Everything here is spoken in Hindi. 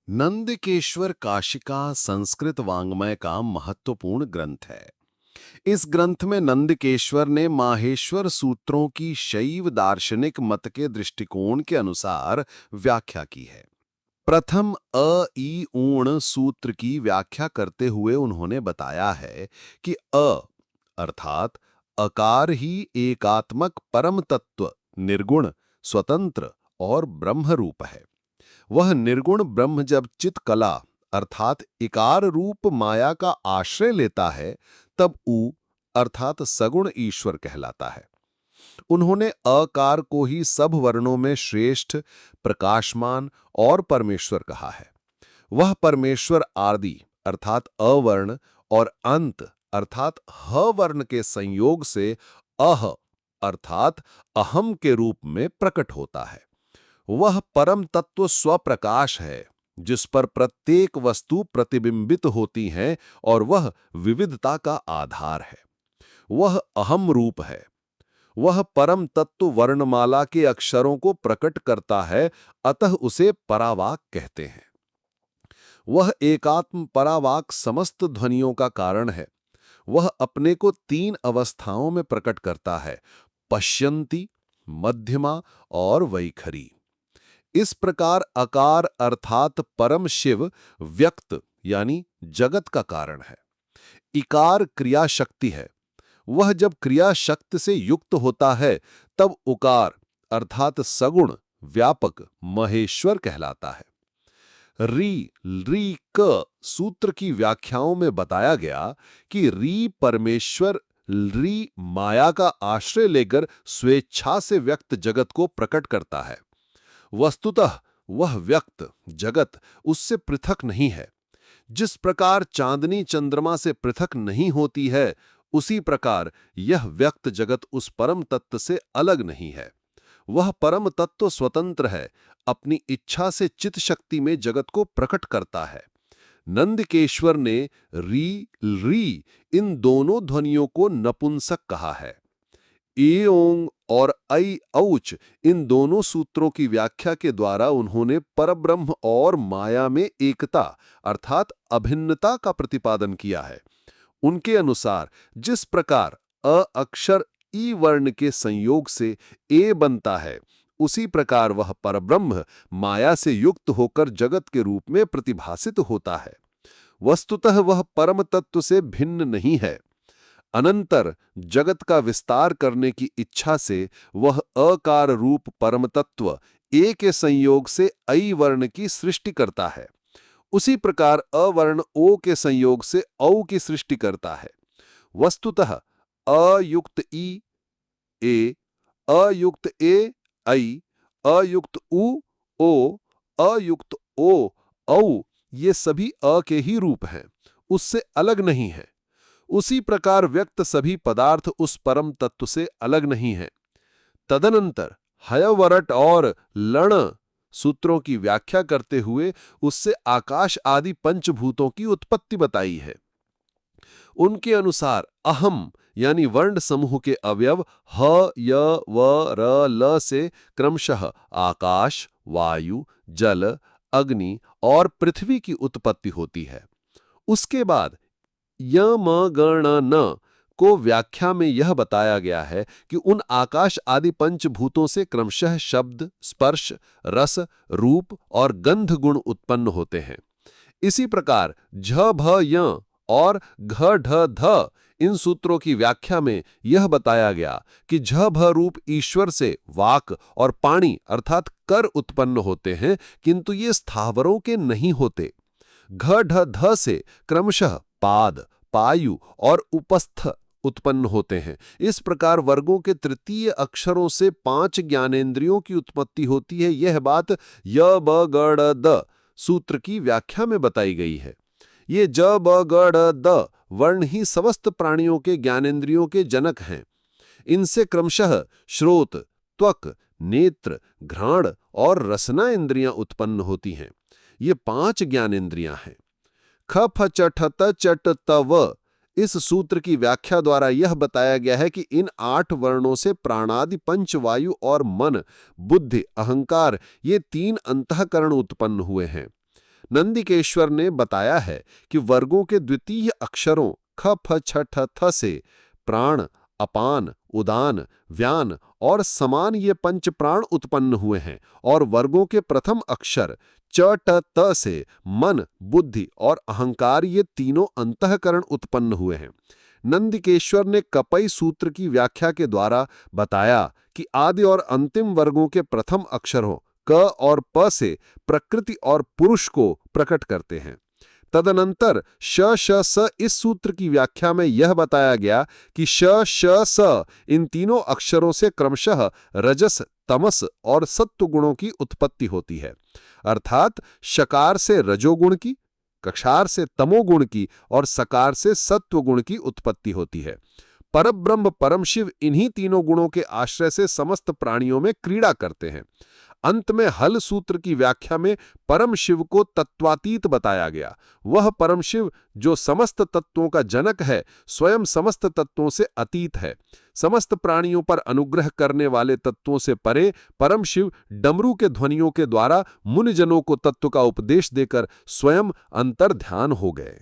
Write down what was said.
नंदकेश्वर काशिका संस्कृत वाङ्मय का महत्वपूर्ण ग्रंथ है। इस ग्रंथ में नंदकेश्वर ने माहेश्वर सूत्रों की शैव दार्शनिक मत के दृष्टिकोण के अनुसार व्याख्या की है। प्रथम अ ई ऊण सूत्र की व्याख्या करते हुए उन्होंने बताया है कि अर्थात अकार ही एकात्मक परम तत्व, निर्गुण, स्वतंत्र और ब्रह्म रूप है। वह निर्गुण ब्रह्म जब चित कला अर्थात इकार रूप माया का आश्रय लेता है, तब उ अर्थात सगुण ईश्वर कहलाता है। उन्होंने अकार को ही सब वर्णों में श्रेष्ठ, प्रकाशमान और परमेश्वर कहा है। वह परमेश्वर आदि अर्थात अवर्ण और अंत अर्थात ह वर्ण के संयोग से अह अर्थात अहम के रूप में प्रकट होता है। वह परम तत्व स्वप्रकाश है, जिस पर प्रत्येक वस्तु प्रतिबिंबित होती है और वह विविधता का आधार है। वह अहम रूप है। वह परम तत्व वर्णमाला के अक्षरों को प्रकट करता है, अतः उसे परावाक कहते हैं। वह एकात्म परावाक समस्त ध्वनियों का कारण है। वह अपने को तीन अवस्थाओं में प्रकट करता है: पश्यन्ति, मध्यमा और वैखरी। इस प्रकार अकार अर्थात परम शिव व्यक्त यानी जगत का कारण है। इकार क्रिया शक्ति है। वह जब क्रिया शक्ति से युक्त होता है, तब उकार अर्थात सगुण व्यापक महेश्वर कहलाता है। री री क सूत्र की व्याख्याओं में बताया गया कि री परमेश्वर, री माया का आश्रय लेकर स्वेच्छा से व्यक्त जगत को प्रकट करता है। वस्तुतः वह व्यक्त जगत उससे पृथक नहीं है। जिस प्रकार चांदनी चंद्रमा से पृथक नहीं होती है, उसी प्रकार यह व्यक्त जगत उस परम तत्व से अलग नहीं है। वह परम तत्व स्वतंत्र है, अपनी इच्छा से चित शक्ति में जगत को प्रकट करता है। नंदकेश्वर ने री री इन दोनों ध्वनियों को नपुंसक कहा है। ए ओंग और ऐ औच इन दोनों सूत्रों की व्याख्या के द्वारा उन्होंने परब्रह्म और माया में एकता अर्थात अभिन्नता का प्रतिपादन किया है। उनके अनुसार जिस प्रकार अ अक्षर ई वर्ण के संयोग से ए बनता है, उसी प्रकार वह परब्रह्म माया से युक्त होकर जगत के रूप में प्रतिभासित होता है। वस्तुतः वह परम तत्व से भिन्न नहीं है। अनंतर जगत का विस्तार करने की इच्छा से वह अकार रूप परम तत्व ए के संयोग से ऐ वर्ण की सृष्टि करता है। उसी प्रकार अवर्ण ओ के संयोग से औ की सृष्टि करता है। वस्तुतः अयुक्त ई ए, अयुक्त ए ऐ, अयुक्त उ ओ, अयुक्त ओ औ ये सभी अ के ही रूप हैं, उससे अलग नहीं है। उसी प्रकार व्यक्त सभी पदार्थ उस परम तत्व से अलग नहीं है। तदनंतर हयवरट और लण सूत्रों की व्याख्या करते हुए उससे आकाश आदि पंचभूतों की उत्पत्ति बताई है। उनके अनुसार अहम यानी वर्ण समूह के अवयव ह, य, व, र, ल से क्रमशः आकाश, वायु, जल, अग्नि और पृथ्वी की उत्पत्ति होती है। उसके बाद य म गण न को व्याख्या में यह बताया गया है कि उन आकाश आदि पंचभूतों से क्रमशः शब्द, स्पर्श, रस, रूप और गंध गुण उत्पन्न होते हैं। इसी प्रकार झ भ य और घ ढ ध इन सूत्रों की व्याख्या में यह बताया गया कि झ भ रूप ईश्वर से वाक और पाणी अर्थात कर उत्पन्न होते हैं, किंतु ये स्थावरों के नहीं होते। घ ढ ध से क्रमशः पाद, पायु और उपस्थ उत्पन्न होते हैं। इस प्रकार वर्गों के तृतीय अक्षरों से 5 ज्ञानेंद्रियों की उत्पत्ति होती है। यह बात य ब ग ड़ द सूत्र की व्याख्या में बताई गई है। ये ज ब ग ड़ द वर्ण ही समस्त प्राणियों के ज्ञानेंद्रियों के जनक हैं। इनसे क्रमशः श्रोत, त्वक, नेत्र, घ्राण और रसना इंद्रियां उत्पन्न होती हैं। ये 5 ज्ञानेंद्रियां हैं। ख फ च ठ त च ट त व इस सूत्र की व्याख्या द्वारा यह बताया गया है कि इन 8 वर्णों से प्राणादि पंचवायु और मन, बुद्धि, अहंकार ये 3 अंतःकरण उत्पन्न हुए हैं। नंदिकेश्वर ने बताया है कि वर्गों के द्वितीय अक्षरों ख फ छ ठ थ से प्राण, अपान, उदान, व्यान और समान ये पंच प्राण उत्पन्न हुए हैं और वर्गों के प्रथम अक्षर च ट त से मन, बुद्धि और अहंकार ये तीनों अंतःकरण उत्पन्न हुए हैं। नंदिकेश्वर ने कपई सूत्र की व्याख्या के द्वारा बताया कि आदि और अंतिम वर्गों के प्रथम अक्षरों क और प से प्रकृति और पुरुष को प्रकट करते हैं। तदनंतर श श स इस सूत्र की व्याख्या में यह बताया गया कि श श स इन तीनों अक्षरों से क्रमशः रजस, तमस और सत्व गुणों की उत्पत्ति होती है। अर्थात शकार से रजोगुण की, कक्षार से तमोगुण की और सकार से सत्व गुण की उत्पत्ति होती है। परब्रह्म परम शिव इन्हीं तीनों गुणों के आश्रय से समस्त प्राणियों में क्रीड़ा करते हैं। अंत में हल सूत्र की व्याख्या में परम शिव को तत्वातीत बताया गया। वह परम शिव जो समस्त तत्वों का जनक है, स्वयं समस्त तत्वों से अतीत है। समस्त प्राणियों पर अनुग्रह करने वाले तत्वों से परे परम शिव डमरू के ध्वनियों के द्वारा मुनिजनों को तत्व का उपदेश देकर स्वयं अंतर्ध्यान हो गए।